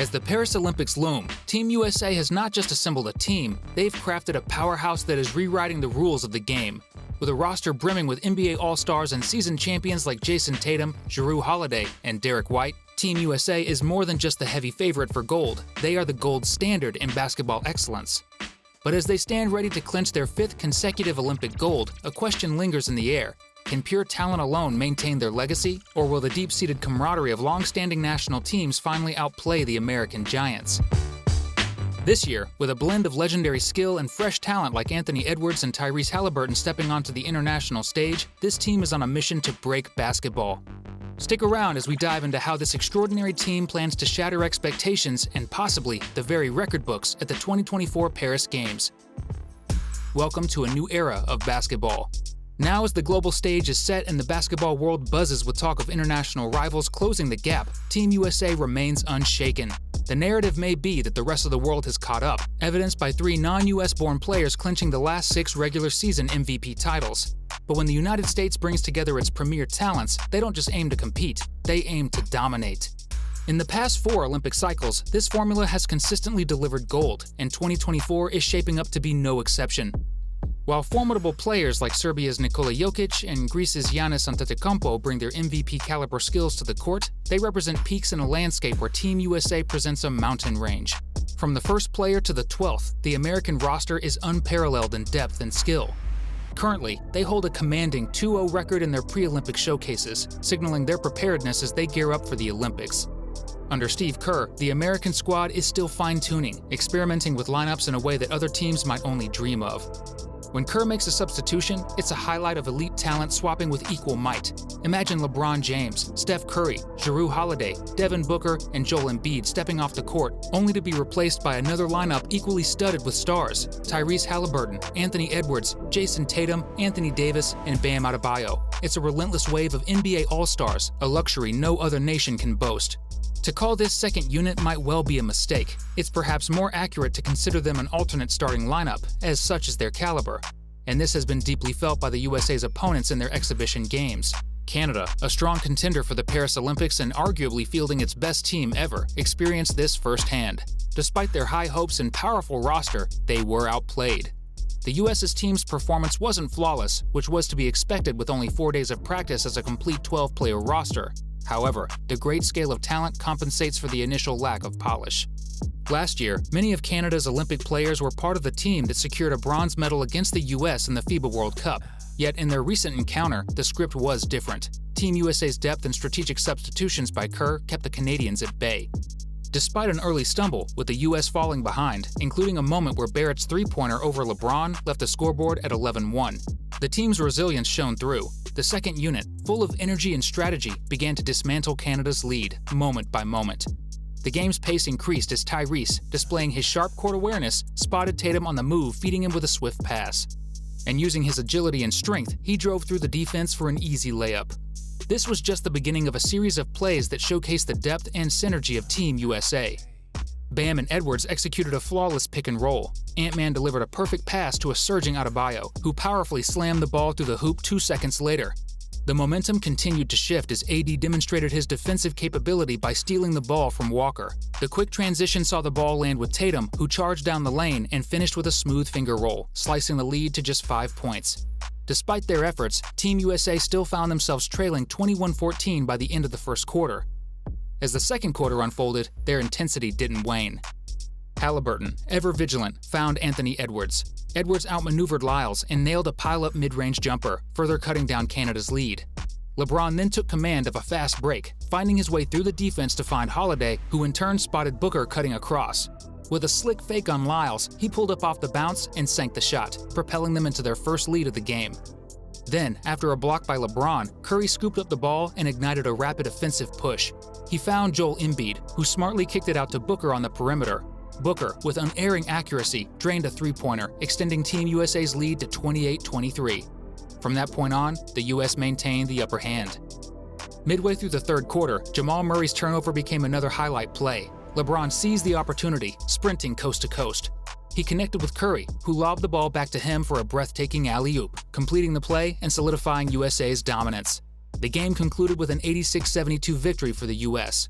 As the Paris Olympics loom, Team USA has not just assembled a team, they've crafted a powerhouse that is rewriting the rules of the game. With a roster brimming with NBA All-Stars and seasoned champions like Jason Tatum, Jrue Holiday, and Derek White, Team USA is more than just the heavy favorite for gold. They are the gold standard in basketball excellence. But as they stand ready to clinch their 5th consecutive Olympic gold, a question lingers in the air. Can pure talent alone maintain their legacy, or will the deep-seated camaraderie of long-standing national teams finally outplay the American giants? This year, with a blend of legendary skill and fresh talent like Anthony Edwards and Tyrese Haliburton stepping onto the international stage, this team is on a mission to break basketball. Stick around as we dive into how this extraordinary team plans to shatter expectations and possibly the very record books at the 2024 Paris Games. Welcome to a new era of basketball. Now as the global stage is set and the basketball world buzzes with talk of international rivals closing the gap, Team USA remains unshaken. The narrative may be that the rest of the world has caught up, evidenced by 3 non-US born players clinching the last 6 regular season MVP titles. But when the United States brings together its premier talents, they don't just aim to compete, they aim to dominate. In the past 4 Olympic cycles, this formula has consistently delivered gold, and 2024 is shaping up to be no exception. While formidable players like Serbia's Nikola Jokic and Greece's Giannis Antetokounmpo bring their MVP-caliber skills to the court, they represent peaks in a landscape where Team USA presents a mountain range. From the first player to the 12th, the American roster is unparalleled in depth and skill. Currently, they hold a commanding 2-0 record in their pre-Olympic showcases, signaling their preparedness as they gear up for the Olympics. Under Steve Kerr, the American squad is still fine-tuning, experimenting with lineups in a way that other teams might only dream of. When Kerr makes a substitution, it's a highlight of elite talent swapping with equal might. Imagine LeBron James, Steph Curry, Jrue Holiday, Devin Booker, and Joel Embiid stepping off the court, only to be replaced by another lineup equally studded with stars: Tyrese Haliburton, Anthony Edwards, Jason Tatum, Anthony Davis, and Bam Adebayo. It's a relentless wave of NBA All-Stars, a luxury no other nation can boast. To call this second unit might well be a mistake. It's perhaps more accurate to consider them an alternate starting lineup, as such is their caliber. And this has been deeply felt by the USA's opponents in their exhibition games. Canada, a strong contender for the Paris Olympics and arguably fielding its best team ever, experienced this firsthand. Despite their high hopes and powerful roster, they were outplayed. The US's team's performance wasn't flawless, which was to be expected with only 4 days of practice as a complete 12-player roster. However, the great scale of talent compensates for the initial lack of polish. Last year, many of Canada's Olympic players were part of the team that secured a bronze medal against the US in the FIBA World Cup. Yet in their recent encounter, the script was different. Team USA's depth and strategic substitutions by Kerr kept the Canadians at bay. Despite an early stumble, with the US falling behind, including a moment where Barrett's three-pointer over LeBron left the scoreboard at 11-1, the team's resilience shone through. The second unit, full of energy and strategy, began to dismantle Canada's lead, moment by moment. The game's pace increased as Tyrese, displaying his sharp court awareness, spotted Tatum on the move, feeding him with a swift pass. And using his agility and strength, he drove through the defense for an easy layup. This was just the beginning of a series of plays that showcased the depth and synergy of Team USA. Bam and Edwards executed a flawless pick and roll. Ant-Man delivered a perfect pass to a surging Adebayo, who powerfully slammed the ball through the hoop 2 seconds later. The momentum continued to shift as AD demonstrated his defensive capability by stealing the ball from Walker. The quick transition saw the ball land with Tatum, who charged down the lane and finished with a smooth finger roll, slicing the lead to just 5 points. Despite their efforts, Team USA still found themselves trailing 21-14 by the end of the first quarter. As the second quarter unfolded, their intensity didn't wane. Haliburton, ever vigilant, found Anthony Edwards. Edwards outmaneuvered Lyles and nailed a pile-up mid-range jumper, further cutting down Canada's lead. LeBron then took command of a fast break, finding his way through the defense to find Holiday, who in turn spotted Booker cutting across. With a slick fake on Lyles, he pulled up off the bounce and sank the shot, propelling them into their first lead of the game. Then, after a block by LeBron, Curry scooped up the ball and ignited a rapid offensive push. He found Joel Embiid, who smartly kicked it out to Booker on the perimeter. Booker, with unerring accuracy, drained a three-pointer, extending Team USA's lead to 28-23. From that point on, the US maintained the upper hand. Midway through the third quarter, Jamal Murray's turnover became another highlight play. LeBron seized the opportunity, sprinting coast to coast. He connected with Curry, who lobbed the ball back to him for a breathtaking alley-oop, completing the play and solidifying USA's dominance. The game concluded with an 86-72 victory for the US.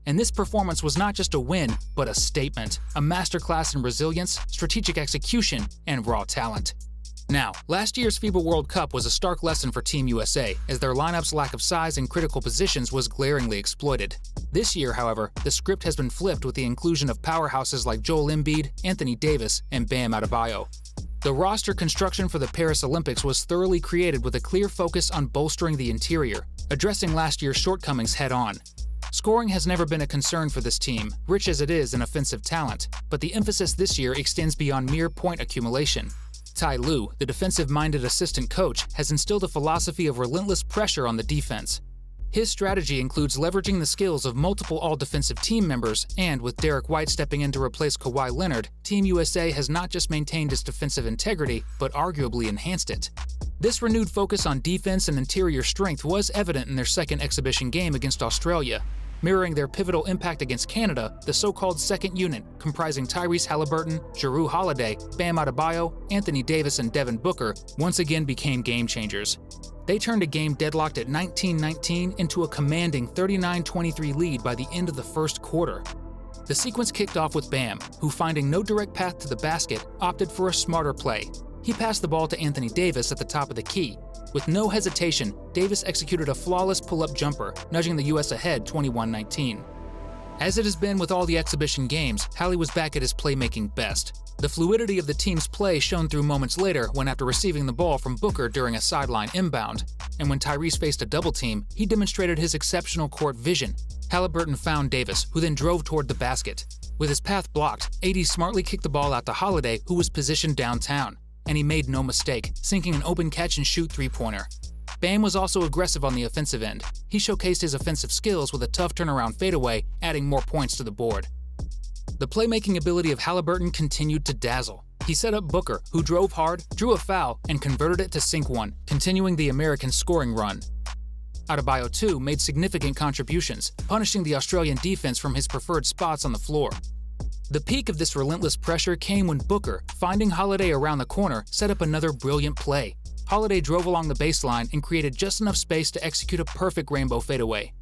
And this performance was not just a win, but a statement, a masterclass in resilience, strategic execution, and raw talent. Now, last year's FIBA World Cup was a stark lesson for Team USA, as their lineup's lack of size in critical positions was glaringly exploited. This year, however, the script has been flipped with the inclusion of powerhouses like Joel Embiid, Anthony Davis, and Bam Adebayo. The roster construction for the Paris Olympics was thoroughly created with a clear focus on bolstering the interior, addressing last year's shortcomings head-on. Scoring has never been a concern for this team, rich as it is in offensive talent, but the emphasis this year extends beyond mere point accumulation. Ty Lue, the defensive-minded assistant coach, has instilled a philosophy of relentless pressure on the defense. His strategy includes leveraging the skills of multiple all-defensive team members, and with Derek White stepping in to replace Kawhi Leonard, Team USA has not just maintained its defensive integrity, but arguably enhanced it. This renewed focus on defense and interior strength was evident in their second exhibition game against Australia. Mirroring their pivotal impact against Canada, the so-called second unit, comprising Tyrese Haliburton, Jrue Holiday, Bam Adebayo, Anthony Davis, and Devin Booker, once again became game changers. They turned a game deadlocked at 19-19 into a commanding 39-23 lead by the end of the first quarter. The sequence kicked off with Bam, who, finding no direct path to the basket, opted for a smarter play. He passed the ball to Anthony Davis at the top of the key. With no hesitation, Davis executed a flawless pull-up jumper, nudging the US ahead 21-19. As it has been with all the exhibition games, Hallie was back at his playmaking best. The fluidity of the team's play shone through moments later when, after receiving the ball from Booker during a sideline inbound, and when Tyrese faced a double team, he demonstrated his exceptional court vision. Haliburton found Davis, who then drove toward the basket. With his path blocked, AD smartly kicked the ball out to Holiday, who was positioned downtown. And he made no mistake, sinking an open catch-and-shoot three-pointer. Bam was also aggressive on the offensive end. He showcased his offensive skills with a tough turnaround fadeaway, adding more points to the board. The playmaking ability of Haliburton continued to dazzle. He set up Booker, who drove hard, drew a foul, and converted it to sink one, continuing the American scoring run. Adebayo, too, made significant contributions, punishing the Australian defense from his preferred spots on the floor. The peak of this relentless pressure came when Booker, finding Holiday around the corner, set up another brilliant play. Holiday drove along the baseline and created just enough space to execute a perfect rainbow fadeaway.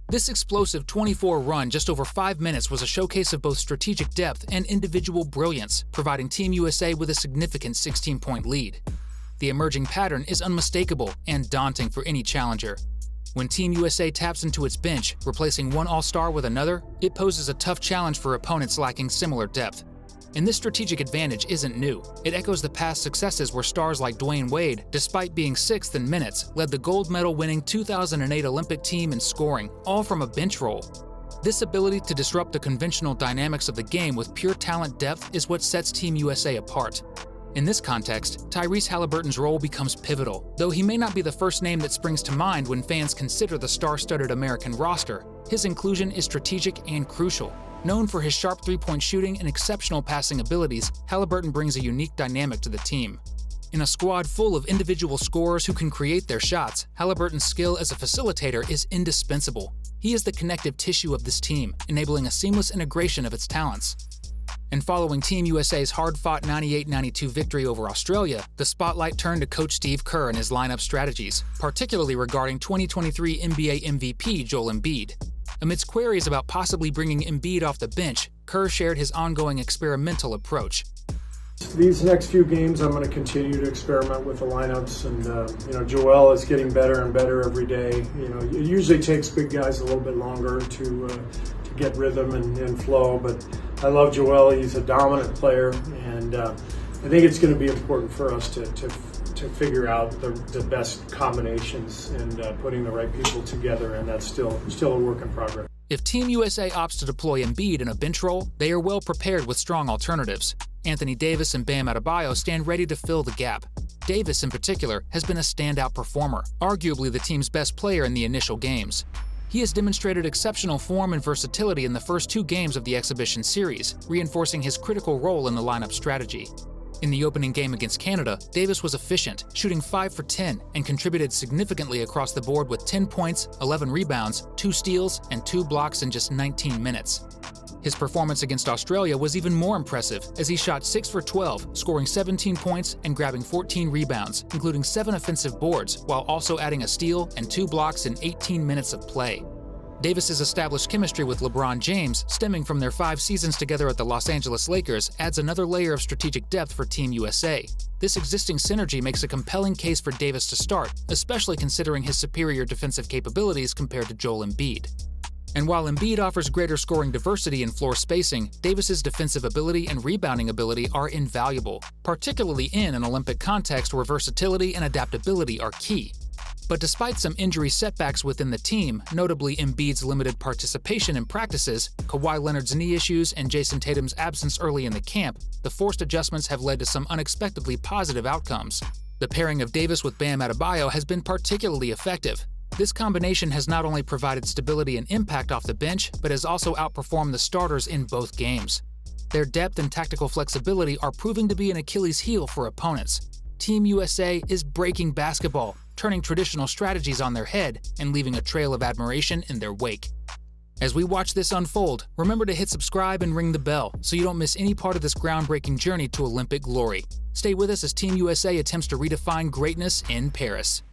This explosive 24 run just over 5 minutes was a showcase of both strategic depth and individual brilliance, providing Team USA with a significant 16-point lead. The emerging pattern is unmistakable and daunting for any challenger. When Team USA taps into its bench, replacing one All-Star with another, it poses a tough challenge for opponents lacking similar depth. And this strategic advantage isn't new. It echoes the past successes where stars like Dwayne Wade, despite being 6th in minutes, led the gold medal-winning 2008 Olympic team in scoring, all from a bench role. This ability to disrupt the conventional dynamics of the game with pure talent depth is what sets Team USA apart. In this context, Tyrese Haliburton's role becomes pivotal. Though he may not be the first name that springs to mind when fans consider the star-studded American roster, his inclusion is strategic and crucial. Known for his sharp three-point shooting and exceptional passing abilities, Haliburton brings a unique dynamic to the team. In a squad full of individual scorers who can create their shots, Haliburton's skill as a facilitator is indispensable. He is the connective tissue of this team, enabling a seamless integration of its talents. And following Team USA's hard-fought 98-92 victory over Australia, the spotlight turned to Coach Steve Kerr and his lineup strategies, particularly regarding 2023 NBA MVP Joel Embiid. Amidst queries about possibly bringing Embiid off the bench, Kerr shared his ongoing experimental approach. These next few games, I'm going to continue to experiment with the lineups, and Joel is getting better and better every day. It usually takes big guys a little bit longer to get rhythm and flow, but I love Joel. He's a dominant player, and I think it's going to be important for us to figure out the best combinations and putting the right people together, and that's still a work in progress. If Team USA opts to deploy Embiid in a bench role, they are well prepared with strong alternatives. Anthony Davis and Bam Adebayo stand ready to fill the gap. Davis, in particular, has been a standout performer, arguably the team's best player in the initial games. He has demonstrated exceptional form and versatility in the first 2 games of the exhibition series, reinforcing his critical role in the lineup strategy. In the opening game against Canada, Davis was efficient, shooting 5 for 10, and contributed significantly across the board with 10 points, 11 rebounds, 2 steals, and 2 blocks in just 19 minutes. His performance against Australia was even more impressive, as he shot 6 for 12, scoring 17 points and grabbing 14 rebounds, including 7 offensive boards, while also adding a steal and 2 blocks in 18 minutes of play. Davis's established chemistry with LeBron James, stemming from their 5 seasons together at the Los Angeles Lakers, adds another layer of strategic depth for Team USA. This existing synergy makes a compelling case for Davis to start, especially considering his superior defensive capabilities compared to Joel Embiid. And while Embiid offers greater scoring diversity and floor spacing, Davis's defensive ability and rebounding ability are invaluable, particularly in an Olympic context where versatility and adaptability are key. But despite some injury setbacks within the team, notably Embiid's limited participation in practices, Kawhi Leonard's knee issues, and Jason Tatum's absence early in the camp, the forced adjustments have led to some unexpectedly positive outcomes. The pairing of Davis with Bam Adebayo has been particularly effective. This combination has not only provided stability and impact off the bench, but has also outperformed the starters in both games. Their depth and tactical flexibility are proving to be an Achilles heel for opponents. Team USA is breaking basketball, turning traditional strategies on their head and leaving a trail of admiration in their wake. As we watch this unfold, remember to hit subscribe and ring the bell so you don't miss any part of this groundbreaking journey to Olympic glory. Stay with us as Team USA attempts to redefine greatness in Paris.